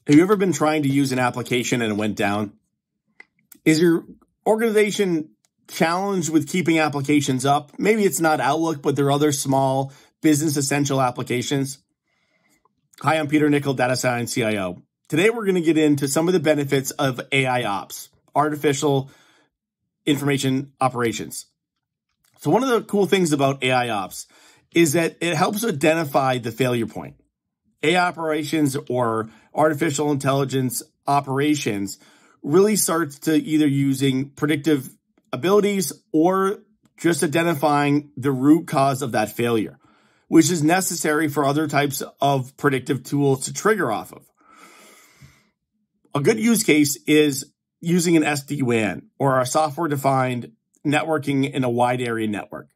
Have you ever been trying to use an application and it went down? Is your organization challenged with keeping applications up? Maybe it's not Outlook, but there are other small business essential applications. Hi, I'm Peter Nichol, Data Science CIO. Today, we're going to get into some of the benefits of AIOps, artificial information operations. So one of the cool things about AIOps is that it helps identify the failure point. AI operations or artificial intelligence operations really starts to either using predictive abilities or just identifying the root cause of that failure, which is necessary for other types of predictive tools to trigger off of. A good use case is using an SD-WAN or a software-defined networking in a wide area network.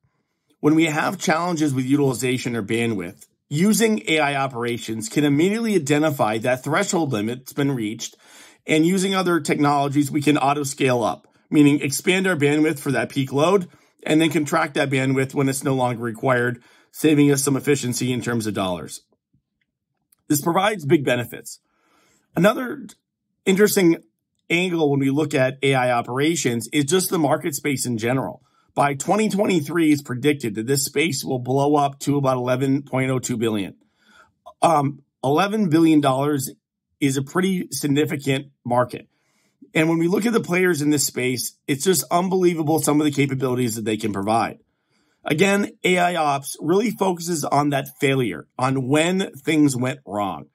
When we have challenges with utilization or bandwidth, using AI operations can immediately identify that threshold limit that's been reached, and using other technologies, we can auto-scale up, meaning expand our bandwidth for that peak load, and then contract that bandwidth when it's no longer required, saving us some efficiency in terms of dollars. This provides big benefits. Another interesting angle when we look at AI operations is just the market space in general. By 2023, it's predicted that this space will blow up to about $11.02 billion. $11 billion is a pretty significant market. And when we look at the players in this space, it's just unbelievable some of the capabilities that they can provide. Again, AIOps really focuses on that failure, on when things went wrong.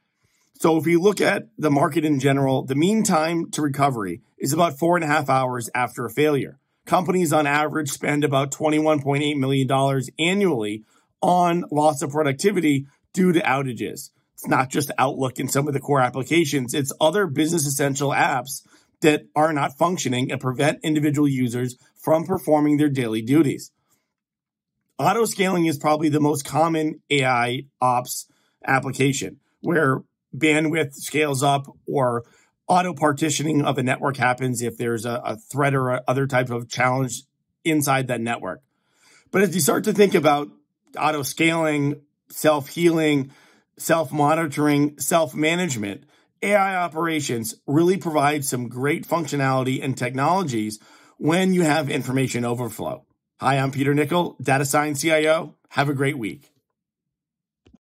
So if you look at the market in general, the mean time to recovery is about 4.5 hours after a failure. Companies on average spend about $21.8 million annually on loss of productivity due to outages. It's not just Outlook and some of the core applications. It's other business essential apps that are not functioning and prevent individual users from performing their daily duties. Auto scaling is probably the most common AI ops application where bandwidth scales up or auto partitioning of a network happens if there's a threat or other type of challenge inside that network. But as you start to think about auto scaling, self-healing, self-monitoring, self-management, AI operations really provide some great functionality and technologies when you have information overflow. Hi, I'm Peter Nichol, Data Science CIO. Have a great week.